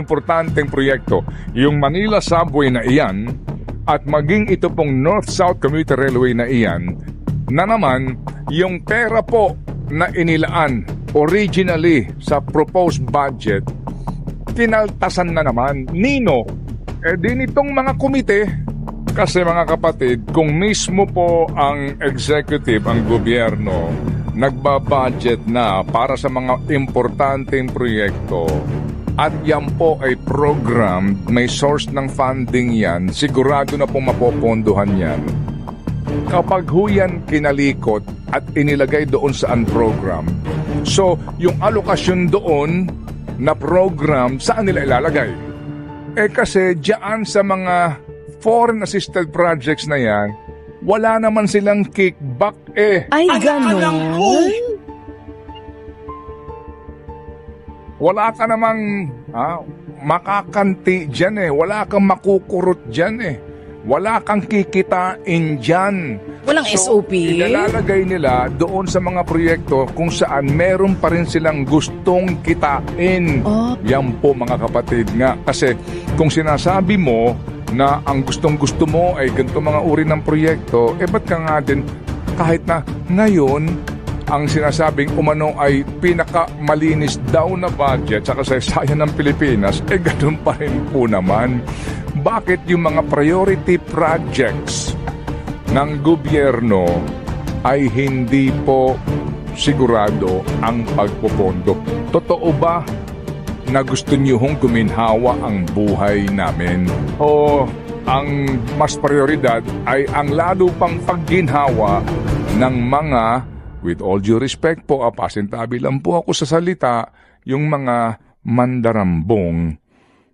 Importanteng proyekto, yung Manila Subway na iyan at maging ito pong North-South Commuter Railway na iyan na naman yung pera po na inilaan originally sa proposed budget, kinaltasan na naman. Nino? Din itong mga komite. Kasi mga kapatid, kung mismo po ang executive, ang gobyerno, nagbabudget na para sa mga importanteng proyekto at yan po ay program, may source ng funding yan, sigurado na pong mapopondohan yan. Kapag huyan kinalikot at inilagay doon sa program, so yung alokasyon doon na program, saan nila ilalagay? Kasi diyan sa mga foreign assisted projects na yan, wala naman silang kickback Ay, ganon? Wala ka namang makakanti dyan wala kang makukurot dyan wala kang kikitain dyan. Walang SOP? Ilalagay nila doon sa mga proyekto kung saan meron pa rin silang gustong kitain. Yan po mga kapatid nga. Kasi kung sinasabi mo na ang gustong-gusto mo ay ganito mga uri ng proyekto, ba't ka nga din kahit na ngayon ang sinasabing umano ay pinakamalinis daw na budget sa kasaysayan ng Pilipinas, ganun pa rin po naman. Bakit yung mga priority projects ng gobyerno ay hindi po sigurado ang pagpopondo? Totoo ba na gusto niyo hong guminhawa ang buhay namin? O ang mas prioridad ay ang lalo pang pagginhawa ng mga, with all due respect po, pasintabi lang po ako sa salita, yung mga mandarambong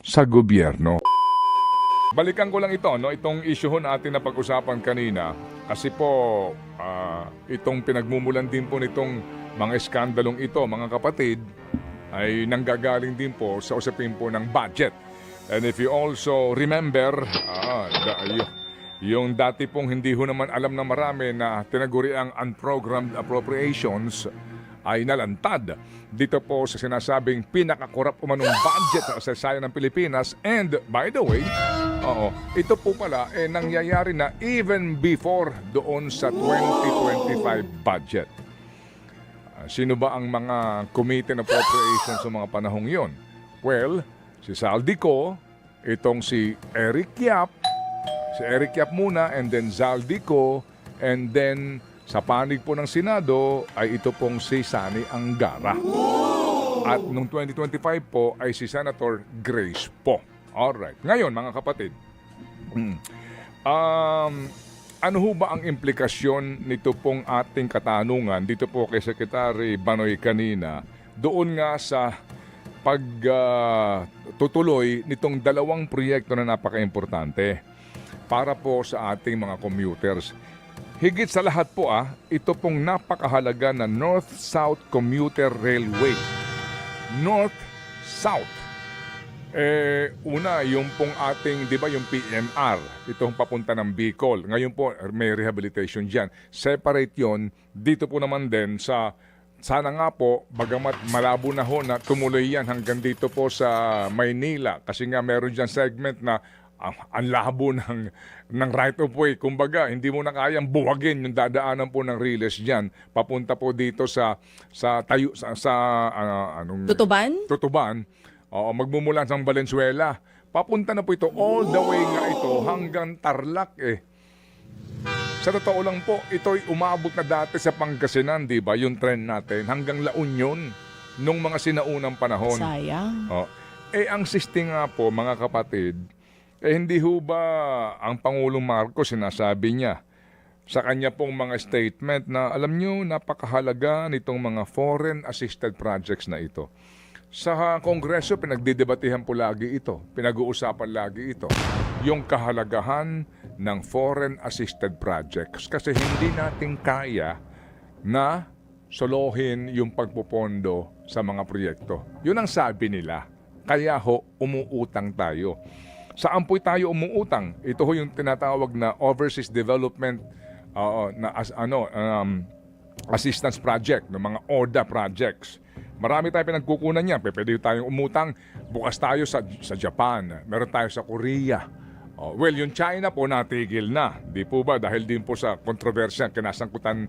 sa gobyerno. Balikan ko lang ito, itong issue natin na pag-usapan kanina. Kasi po, itong pinagmumulan din po nitong mga iskandalong ito, mga kapatid, ay nanggagaling din po sa usapin po ng budget. And if you also remember, yung dati pong hindi ho naman alam na marami na tinaguri ang unprogrammed appropriations ay nalantad dito po sa sinasabing pinakakorap umanong budget sa kasaysayan ng Pilipinas. And by the way, ito po pala nangyayari na even before doon sa 2025 budget. Sino ba ang mga committee na appropriations sa mga panahong yon? Well, si Zaldico, itong si Eric Yap muna, and then Zaldico, and then sa panig po ng Senado ay ito pong si Sani Angara. At noong 2025 po ay si Senator Grace po. Alright. Ngayon mga kapatid, ano ho ba ang implikasyon nito pong ating katanungan dito po kay Secretary Banoy kanina doon nga sa pagtutuloy nitong dalawang proyekto na napaka-importante para po sa ating mga commuters. Higit sa lahat po ito pong napakahalaga na North-South Commuter Railway. North-South. Una, yung pong ating, di ba yung PNR, itong papunta ng Bicol. Ngayon po, may rehabilitation dyan. Separate yon dito po naman din sa, sana nga po, bagamat malabo na ho na tumuloy yan hanggang dito po sa Maynila. Kasi nga meron dyan segment na ang labo ng right of way. Kumbaga, hindi mo na kayang buwagin yung dadaanan po ng Riles dyan. Papunta po dito sa Tutuban. Magmumulan sa Valenzuela. Papunta na po ito all the way nga ito hanggang Tarlac Sa totoo lang po, ito'y umabot na dati sa Pangasinan, di ba? Yung tren natin hanggang La Union nung mga sinaunang panahon. Sayang. Ang sisting nga po, mga kapatid, hindi ho ba ang Pangulong Marcos sinasabi niya sa kanya pong mga statement na alam nyo, napakahalaga nitong mga foreign assisted projects na ito. Sa Kongreso, pinagdidebatehan po lagi ito. Pinag-uusapan lagi ito. Yung kahalagahan ng foreign assisted projects. Kasi hindi natin kaya na solohin yung pagpupondo sa mga proyekto. Yun ang sabi nila. Kaya ho, umuutang tayo. Saan po tayo umuutang? Ito ho yung tinatawag na overseas development assistance project, ng mga ODA projects. Marami tayong pinagkukunan niya. Pwede tayong umutang. Bukas tayo sa Japan. Meron tayo sa Korea. Well, yung China po natigil na. Di po ba? Dahil din po sa kontrobersya kinasangkutan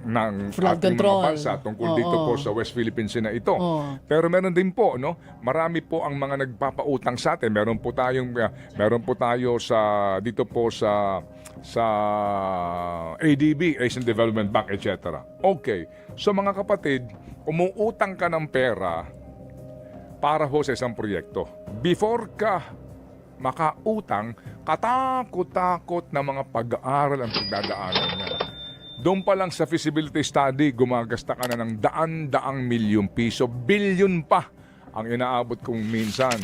ng Flood ating control. mga bansa tungkol dito po sa West Philippine Sea na ito. Oo. Pero meron din po, no? Marami po ang mga nagpapautang sa atin. Meron po tayo dito po sa ADB, Asian Development Bank, etc. Okay. So mga kapatid, umuutang ka ng pera para ho sa isang proyekto. Before ka makautang, katakot-takot na mga pag-aaral ang pagdadaanan niya. Doon pa lang sa feasibility study, gumagasta ka na ng daan-daang milyong piso, bilyon pa ang inaabot kung minsan.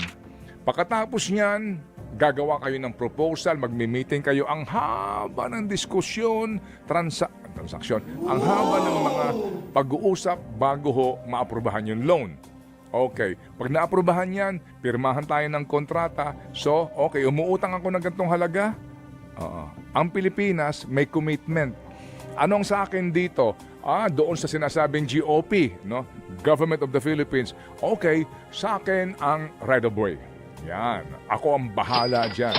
Pagkatapos niyan, gagawa kayo ng proposal, magmi-meeting kayo, ang haba ng diskusyon, transaksyon, ang haba ng mga pag-uusap bago ho maaprubahan yung loan. Okay. Pag naaprubahan yan, pirmahan tayo ng kontrata. So, okay, umuutang ako ng ganitong halaga. Ang Pilipinas may commitment. Anong sa akin dito? Doon sa sinasabing GOP, no? Government of the Philippines. Okay, sa akin ang right of way. Yan. Ako ang bahala dyan.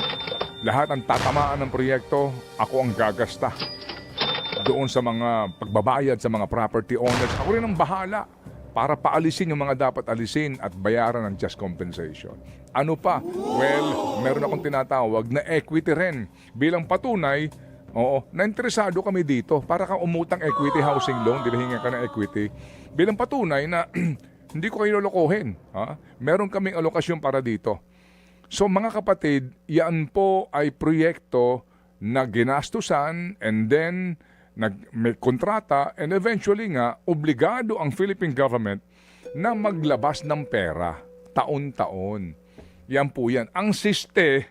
Lahat ang tatamaan ng proyekto, ako ang gagasta. Doon sa mga pagbabayad sa mga property owners, ako rin ang bahala para paalisin yung mga dapat alisin at bayaran ng just compensation. Ano pa? Well, meron akong tinatawag na equity rin. Bilang patunay, na interesado kami dito. Para kang umutang equity housing loan, dinahingan ka ng equity. Bilang patunay na hindi ko kayo lolokohin. Meron kaming alokasyon para dito. So mga kapatid, yan po ay proyekto na ginastusan and then may kontrata and eventually nga, obligado ang Philippine government na maglabas ng pera taon-taon. Yan po yan. Ang siste,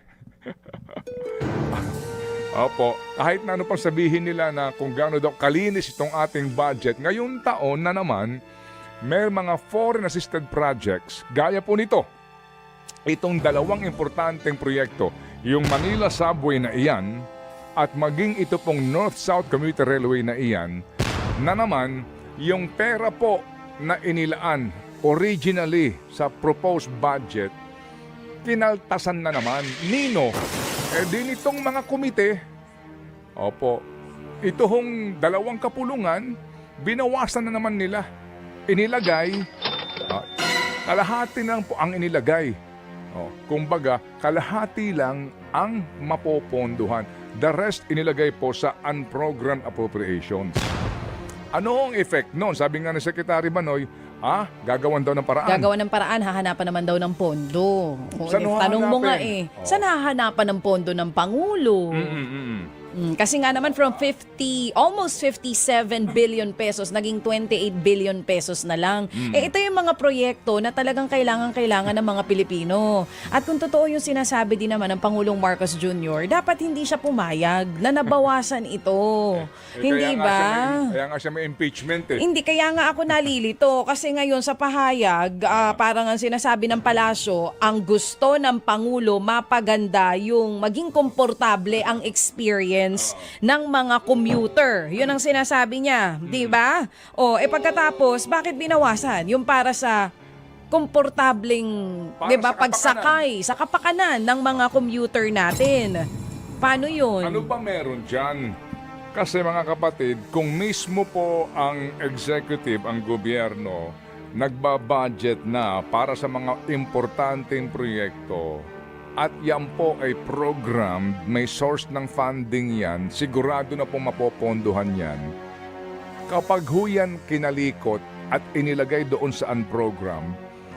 opo, kahit na ano pang sabihin nila na kung gaano daw kalinis itong ating budget, ngayong taon na naman, may mga foreign assisted projects, gaya po nito. Itong dalawang importanteng proyekto, yung Manila Subway na iyan, at maging ito pong North-South Commuter Railway na iyan, na naman yung pera po na inilaan originally sa proposed budget, kinaltasan na naman. Nino? Din itong mga komite, ito hong dalawang kapulungan, binawasan na naman nila. Inilagay, kalahati lang po ang inilagay. Kumbaga, kalahati lang ang mapopondohan. The rest inilagay po sa unprogrammed appropriations. Ano ang effect noon? Sabi nga ni Secretary Banoy, gagawan daw ng paraan. Gagawa ng paraan, hahanapan naman daw ng pondo. Saan Tanong mo nga hahanapin? saan hahanapan ng pondo ng Pangulo? Kasi nga naman from almost 57 billion pesos, naging 28 billion pesos na lang. Ito yung mga proyekto na talagang kailangan ng mga Pilipino. At kung totoo yung sinasabi din naman ng Pangulong Marcos Jr., dapat hindi siya pumayag na nabawasan ito. Hindi ba? Kaya nga siya may impeachment eh. Hindi, kaya nga ako nalilito kasi ngayon sa pahayag, parang ang sinasabi ng palasyo, ang gusto ng Pangulo mapaganda yung maging komportable ang experience ng mga commuter. Yun ang sinasabi niya, di ba? Pagkatapos, bakit binawasan? Yung para sa komportableng, di ba, pagsakay sa kapakanan ng mga commuter natin. Paano yun? Ano ba meron dyan? Kasi mga kapatid, kung mismo po ang executive, ang gobyerno, nagbabudget na para sa mga importanteng proyekto, at yan po ay program, may source ng funding yan, sigurado na pong mapopondohan yan. Kapag huyan kinalikot at inilagay doon sa unprogram,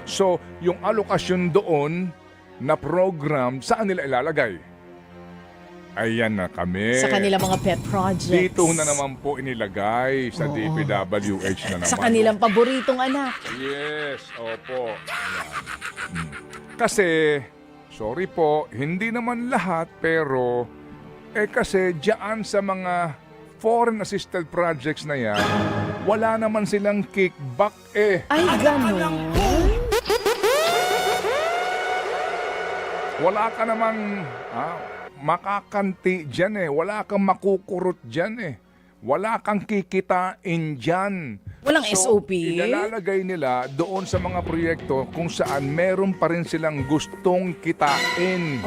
so yung alokasyon doon na program, saan nila ilalagay? Ayan na kami. Sa kanilang mga pet projects. Dito na naman po inilagay sa DPWH na naman. Sa kanilang paboritong anak. Yes, opo. Ayan. Kasi, sorry po, hindi naman lahat, pero kasi diyan sa mga foreign assisted projects na yan, wala naman silang kickback Ay, gano'n? Wala ka namang makakanti dyan wala kang makukurot dyan wala kang kikitain dyan. Walang SOP? Ilalagay nila doon sa mga proyekto kung saan meron pa rin silang gustong kitain.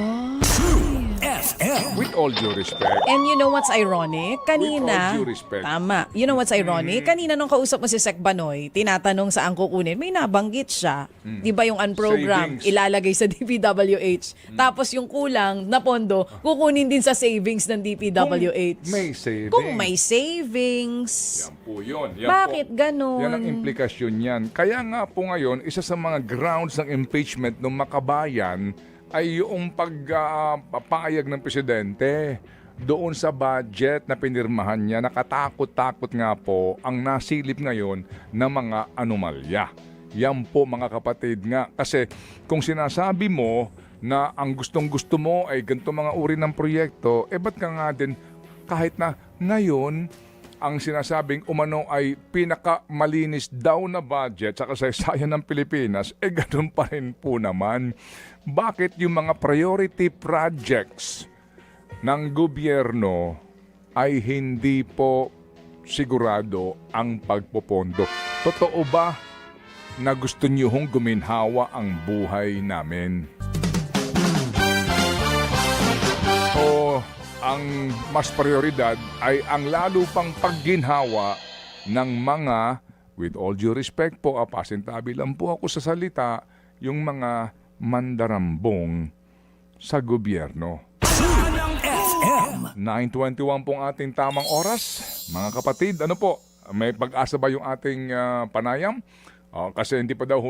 With all due respect. And you know what's ironic? Kanina, With all due respect. tama. You know what's ironic? Kanina nung kausap mo si Sec Banoy, tinatanong saan kukunin, may nabanggit siya. Di ba yung unprogram, Savings. ilalagay sa DPWH. Tapos yung kulang na pondo, kukunin din sa savings ng DPWH. Kung may savings. Kung may savings. Yan po yun. Bakit ganun? Yan ang implikasyon yan. Kaya nga po ngayon, isa sa mga grounds ng impeachment ng Makabayan ay yung pagpapayag ng presidente doon sa budget na pinirmahan niya. Nakatakot-takot nga po ang nasilip ngayon ng mga anomalya. Yan po mga kapatid nga. Kasi kung sinasabi mo na ang gustong-gusto mo ay ganito mga uri ng proyekto, ba't ka nga din kahit na ngayon ang sinasabing umano ay pinakamalinis daw na budget sa kasaysayan ng Pilipinas, ganun pa rin po naman. Bakit yung mga priority projects ng gobyerno ay hindi po sigurado ang pagpopondo? Totoo ba na gusto niyo hong guminhawa ang buhay namin? O ang mas prioridad ay ang lalo pang pagginhawa ng mga, with all due respect po, pasintabi lang po ako sa salita, yung mga mandarambong sa gobyerno. 9:21 pong ating tamang oras. Mga kapatid, ano po, may pag-asa ba yung ating panayam? Kasi hindi pa daw